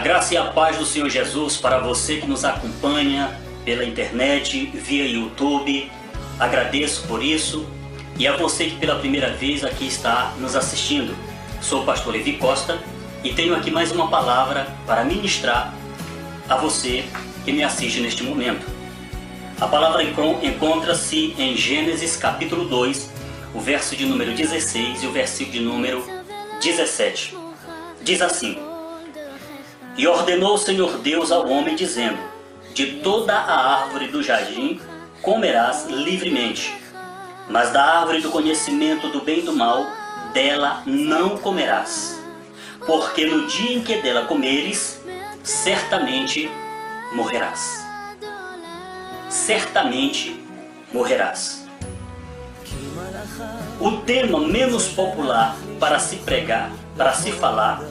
graça e a paz do Senhor Jesus para você que nos acompanha pela internet, via YouTube. Agradeço por isso. E a você que pela primeira vez aqui está nos assistindo. Sou o pastor Levi Costa e tenho aqui mais uma palavra para ministrar a você que me assiste neste momento. A palavra encontra-se em Gênesis capítulo 2, o verso de número 16 e o versículo de número 17. Diz assim: E ordenou o Senhor Deus ao homem, dizendo: De toda a árvore do jardim comerás livremente, mas da árvore do conhecimento do bem e do mal, dela não comerás, porque no dia em que dela comeres, certamente morrerás. Certamente morrerás. O tema menos popular para se pregar, para se falar,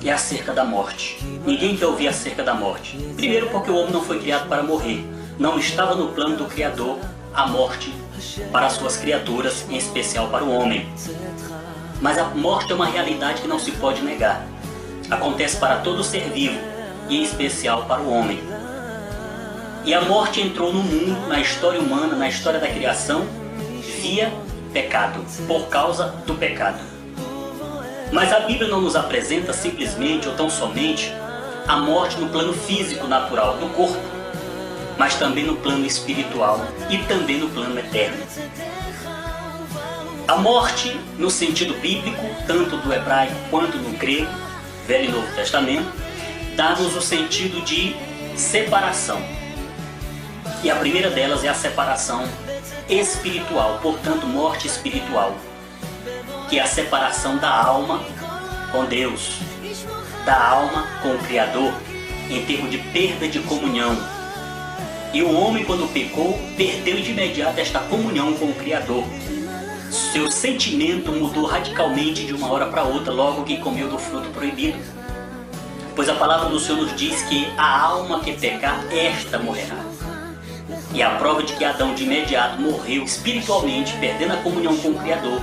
é acerca da morte. Ninguém quer ouvir acerca da morte. Primeiro porque o homem não foi criado para morrer. Não estava no plano do Criador a morte para as suas criaturas, em especial para o homem. Mas a morte é uma realidade que não se pode negar. Acontece para todo ser vivo, e em especial para o homem. E a morte entrou no mundo, na história humana, na história da criação, via pecado, por causa do pecado. Mas a Bíblia não nos apresenta simplesmente ou tão somente a morte no plano físico natural do corpo, mas também no plano espiritual e também no plano eterno. A morte, no sentido bíblico, tanto do hebraico quanto do grego, Velho e Novo Testamento, dá-nos o sentido de separação. E a primeira delas é a separação espiritual, portanto, morte espiritual, que é a separação da alma com Deus, da alma com o Criador, em termos de perda de comunhão. E o homem, quando pecou, perdeu de imediato esta comunhão com o Criador. Seu sentimento mudou radicalmente de uma hora para outra, logo que comeu do fruto proibido. Pois a palavra do Senhor nos diz que a alma que pecar, esta morrerá. E a prova de que Adão de imediato morreu espiritualmente, perdendo a comunhão com o Criador,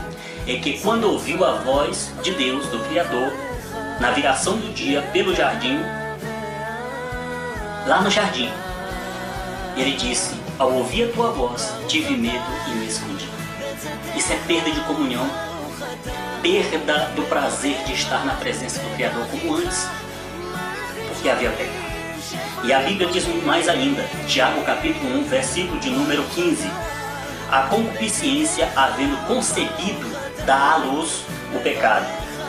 é que quando ouviu a voz de Deus, do Criador, na viração do dia, pelo jardim, lá no jardim, ele disse: Ao ouvir a tua voz, tive medo e me escondi. Isso é perda de comunhão, perda do prazer de estar na presença do Criador como antes, porque havia pecado. E a Bíblia diz mais ainda, Tiago capítulo 1, versículo de número 15: A concupiscência, havendo concebido, dá à luz o pecado,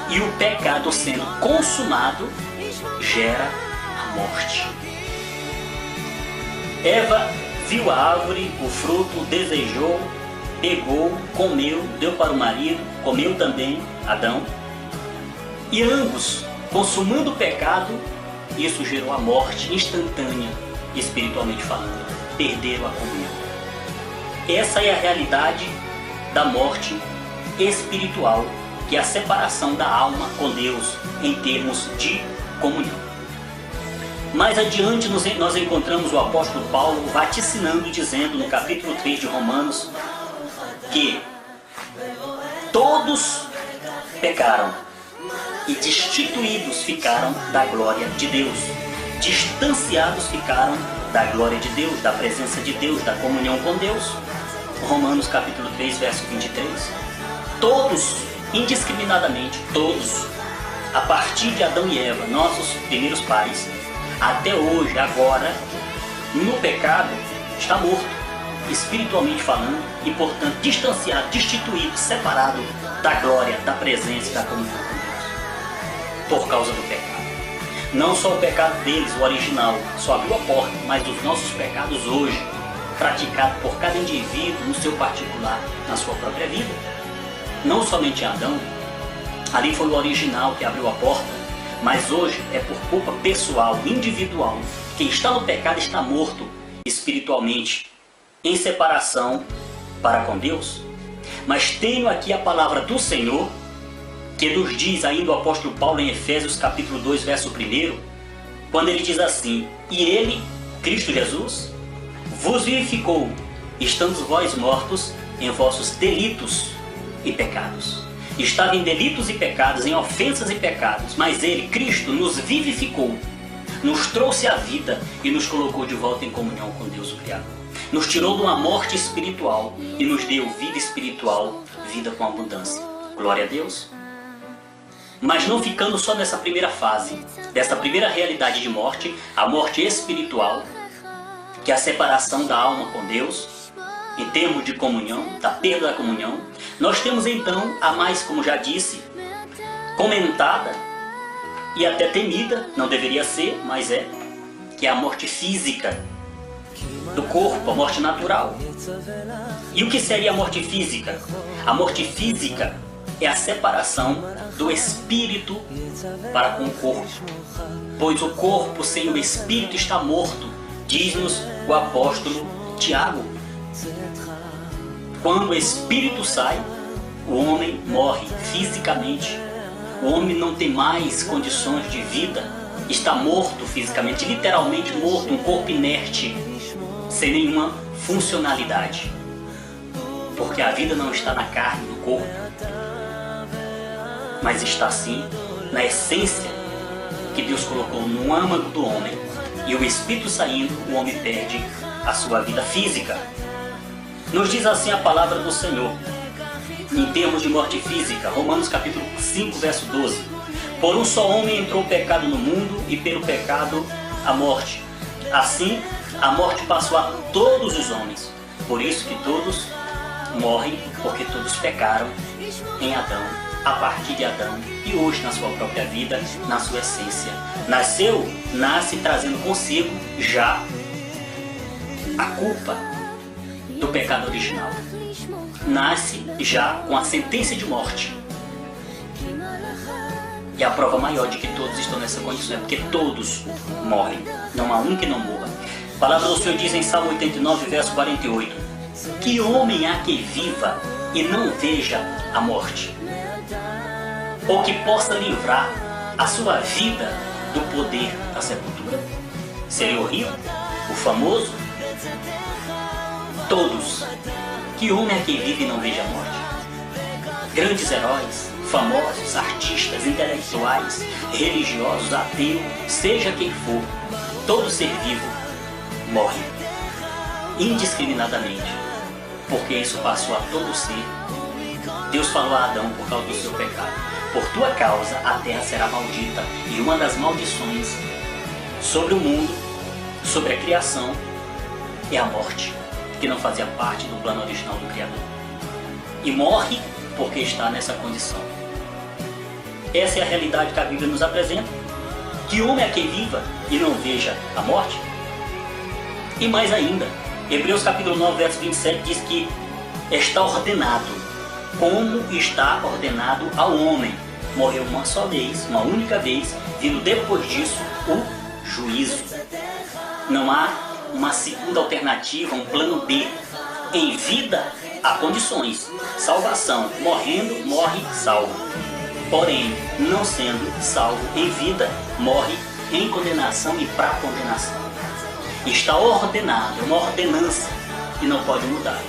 e o pecado, sendo consumado, gera a morte. Eva viu a árvore, o fruto, desejou, pegou, comeu, deu para o marido, comeu também Adão, e ambos, consumando o pecado, isso gerou a morte instantânea, espiritualmente falando. Perderam a comunhão. Essa é a realidade da morte espiritual, que é a separação da alma com Deus em termos de comunhão. Mais adiante nós encontramos o apóstolo Paulo vaticinando, dizendo no capítulo 3 de Romanos, que todos pecaram e destituídos ficaram da glória de Deus. Distanciados ficaram da glória de Deus, da presença de Deus, da comunhão com Deus. Romanos capítulo 3, verso 23. Todos, indiscriminadamente, todos, a partir de Adão e Eva, nossos primeiros pais, até hoje, agora, no pecado, está morto, espiritualmente falando, e portanto distanciado, destituído, separado da glória, da presença e da comunhão com Deus. Por causa do pecado. Não só o pecado deles, o original, só abriu a porta, mas os nossos pecados hoje, praticados por cada indivíduo no seu particular, na sua própria vida. Não somente Adão, ali foi o original que abriu a porta, mas hoje é por culpa pessoal, individual. Quem está no pecado está morto espiritualmente, em separação para com Deus. Mas tenho aqui a palavra do Senhor, que nos diz ainda o apóstolo Paulo em Efésios capítulo 2, verso 1, quando ele diz assim: E ele, Cristo Jesus, vos vivificou, estando vós mortos em vossos delitos e pecados. Estava em delitos e pecados, em ofensas e pecados, mas ele, Cristo, nos vivificou nos trouxe à vida e nos colocou de volta em comunhão com Deus o Criador. Nos tirou de uma morte espiritual e nos deu vida espiritual, vida com abundância. Glória a Deus. Mas não ficando só nessa primeira fase, dessa primeira realidade de morte, a morte espiritual, que é a separação da alma com Deus, em termos de comunhão, da perda da comunhão, nós temos então a mais, como já disse, comentada e até temida, não deveria ser, mas é, que é a morte física do corpo, a morte natural. E o que seria a morte física? A morte física é a separação do espírito para com o corpo, pois o corpo sem o espírito está morto, diz-nos o apóstolo Tiago. Quando o espírito sai, o homem morre fisicamente. O homem não tem mais condições de vida, está morto fisicamente, literalmente morto, um corpo inerte, sem nenhuma funcionalidade. Porque a vida não está na carne do corpo, mas está sim na essência que Deus colocou no âmago do homem. E o espírito saindo, o homem perde a sua vida física. Nos diz assim a palavra do Senhor, em termos de morte física, Romanos capítulo 5, verso 12. Por um só homem entrou o pecado no mundo, e pelo pecado a morte. Assim, a morte passou a todos os homens. Por isso que todos morrem, porque todos pecaram em Adão, a partir de Adão, e hoje na sua própria vida, na sua essência. Nasce trazendo consigo já a culpa do pecado original. Nasce já com a sentença de morte. E a prova maior de que todos estão nessa condição é porque todos morrem. Não há um que não morra. A palavra do Senhor diz em Salmo 89, verso 48: que homem há que viva e não veja a morte? Ou que possa livrar a sua vida do poder da sepultura? Seria o rico, o famoso? Todos. Que homem é que vive e não veja a morte? Grandes heróis, famosos, artistas, intelectuais, religiosos, ateus, seja quem for, todo ser vivo morre indiscriminadamente, porque isso passou a todo ser. Deus falou a Adão por causa do seu pecado: por tua causa a terra será maldita. E uma das maldições sobre o mundo, sobre a criação, é a morte, que não fazia parte do plano original do Criador. E morre porque está nessa condição. Essa é a realidade que a Bíblia nos apresenta. Que homem é que viva e não veja a morte? E mais ainda, Hebreus capítulo 9, verso 27 diz que está ordenado, como está ordenado ao homem. Morreu uma só vez, uma única vez, vindo depois disso o juízo. Não há uma segunda alternativa, um plano B. Em vida há condições. Salvação, morrendo, morre salvo. Porém, não sendo salvo em vida, morre em condenação e para condenação. Está ordenado, uma ordenança que não pode mudar.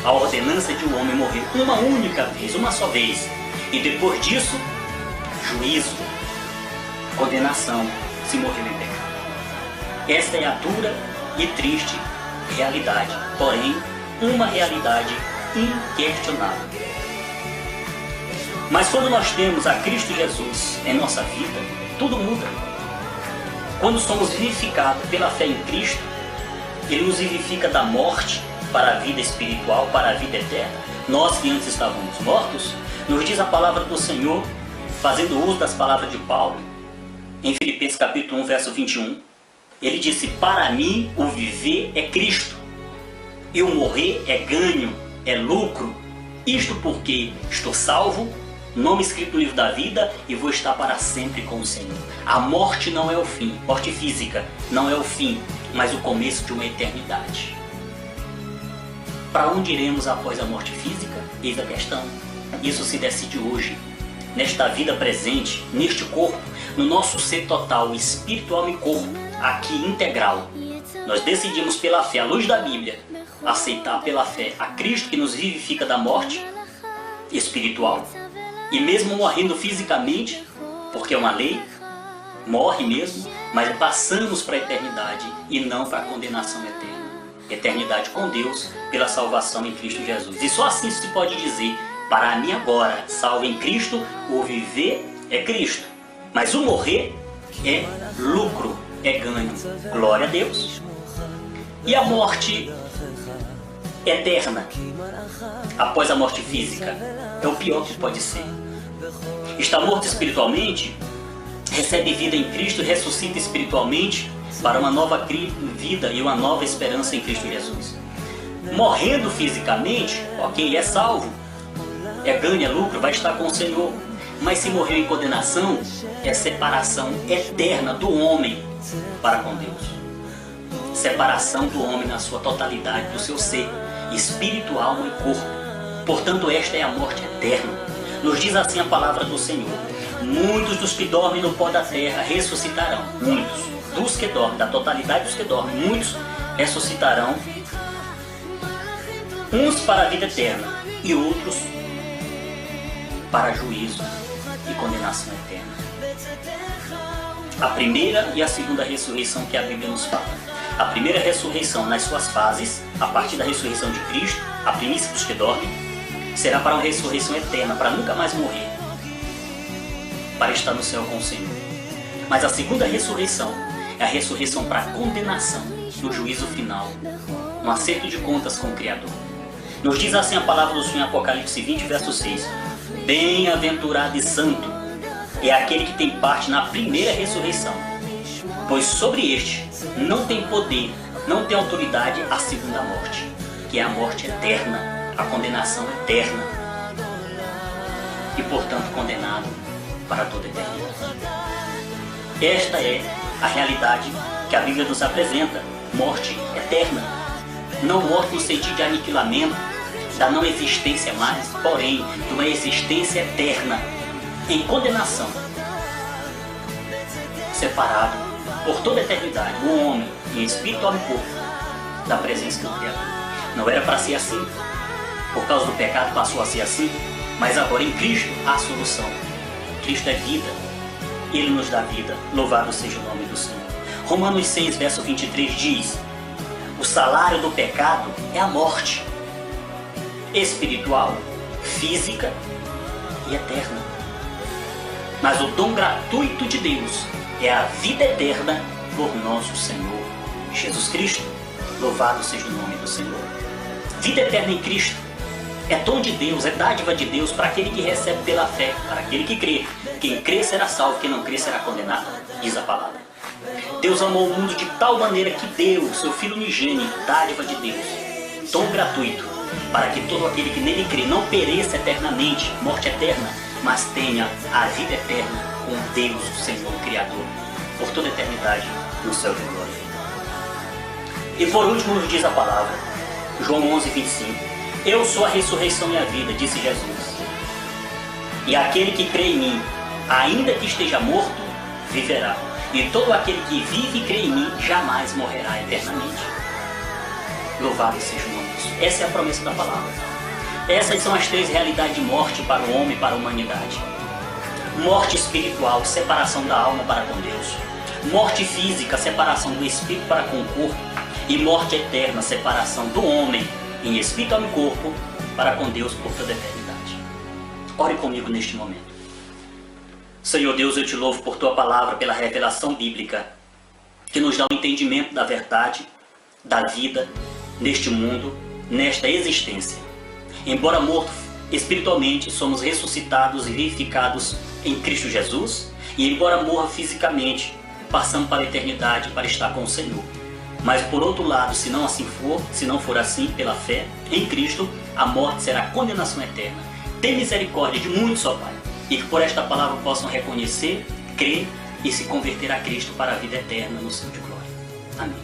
A ordenança de um homem morrer uma única vez, uma só vez. E depois disso, juízo, condenação, se morreu em pecado. Esta é a dura e triste realidade, porém, uma realidade inquestionável. Mas quando nós temos a Cristo Jesus em nossa vida, tudo muda. Quando somos vivificados pela fé em Cristo, Ele nos vivifica da morte para a vida espiritual, para a vida eterna. Nós que antes estávamos mortos, nos diz a palavra do Senhor, fazendo uso das palavras de Paulo, em Filipenses capítulo 1, verso 21. Ele disse: para mim o viver é Cristo, e o morrer é ganho, é lucro. Isto porque estou salvo, nome escrito no livro da vida, e vou estar para sempre com o Senhor. A morte não é o fim, morte física não é o fim, mas o começo de uma eternidade. Para onde iremos após a morte física? Eis a questão. Isso se decide hoje, nesta vida presente, neste corpo, no nosso ser total, espírito, alma e corpo, aqui integral. Nós decidimos pela fé, à luz da Bíblia, aceitar pela fé a Cristo que nos vivifica da morte espiritual. E mesmo morrendo fisicamente, porque é uma lei, morre mesmo, mas passamos para a eternidade e não para a condenação eterna. Eternidade com Deus pela salvação em Cristo Jesus. E só assim se pode dizer, para mim agora, salvo em Cristo, o viver é Cristo. Mas o morrer é lucro, é ganho. Glória a Deus. E a morte eterna, após a morte física, é o pior que pode ser. Está morto espiritualmente, recebe vida em Cristo, ressuscita espiritualmente para uma nova vida e uma nova esperança em Cristo Jesus. Morrendo fisicamente, ok, é salvo, é ganho, é lucro, vai estar com o Senhor. Mas se morreu em condenação, é separação eterna do homem para com Deus. Separação do homem na sua totalidade, do seu ser, espírito, alma e corpo. Portanto, esta é a morte eterna. Nos diz assim a palavra do Senhor: muitos dos que dormem no pó da terra ressuscitarão. Muitos dos que dormem, da totalidade dos que dormem, muitos ressuscitarão. Uns para a vida eterna e outros para juízo e condenação eterna. A primeira e a segunda ressurreição que a Bíblia nos fala. A primeira ressurreição nas suas fases, a partir da ressurreição de Cristo, a primícia dos que dormem, será para uma ressurreição eterna, para nunca mais morrer, para estar no céu com o Senhor. Mas a segunda ressurreição é a ressurreição para a condenação, no juízo final, no acerto de contas com o Criador. Nos diz assim a palavra do Senhor em Apocalipse 20, verso 6. Bem-aventurado e santo é aquele que tem parte na primeira ressurreição, pois sobre este não tem poder, não tem autoridade a segunda morte, que é a morte eterna, a condenação eterna, e portanto condenado para toda a eternidade. Esta é a realidade que a Bíblia nos apresenta: morte eterna. Não morte no sentido de aniquilamento, da não existência mais, porém de uma existência eterna em condenação, separado por toda a eternidade, o homem em espírito, alma e corpo, da presença do Criador. Não era para ser assim, por causa do pecado passou a ser assim, mas agora em Cristo há solução. Cristo é vida, Ele nos dá vida, louvado seja o nome do Senhor. Romanos 6, verso 23 diz: o salário do pecado é a morte, espiritual, física e eterna. Mas o dom gratuito de Deus é a vida eterna por nosso Senhor Jesus Cristo. Louvado seja o nome do Senhor. Vida eterna em Cristo é dom de Deus, é dádiva de Deus para aquele que recebe pela fé, para aquele que crê. Quem crê será salvo, quem não crê será condenado, diz a palavra. Deus amou o mundo de tal maneira que deu o seu Filho unigênito, dádiva de Deus, dom gratuito, para que todo aquele que nele crê não pereça eternamente, morte eterna, mas tenha a vida eterna com Deus, o Senhor, o Criador, por toda a eternidade no céu de glória. E por último nos diz a palavra, João 11, 25. Eu sou a ressurreição e a vida, disse Jesus. E aquele que crê em mim, ainda que esteja morto, viverá. E todo aquele que vive e crê em mim, jamais morrerá eternamente. Louvado seja o nome de Deus. Essa é a promessa da palavra. Essas são as três realidades de morte para o homem e para a humanidade. Morte espiritual, separação da alma para com Deus. Morte física, separação do espírito para com o corpo. E morte eterna, separação do homem em espírito, alma e corpo para com Deus por toda a eternidade. Ore comigo neste momento. Senhor Deus, eu te louvo por tua palavra, pela revelação bíblica que nos dá o entendimento da verdade, da vida neste mundo, nesta existência. Embora mortos espiritualmente, somos ressuscitados e vivificados em Cristo Jesus, e embora morra fisicamente, passamos para a eternidade para estar com o Senhor. Mas por outro lado, se não for assim, pela fé em Cristo, a morte será condenação eterna. Tem misericórdia de muitos, ó Pai, e que por esta palavra possam reconhecer, crer e se converter a Cristo para a vida eterna no céu de glória. Amém.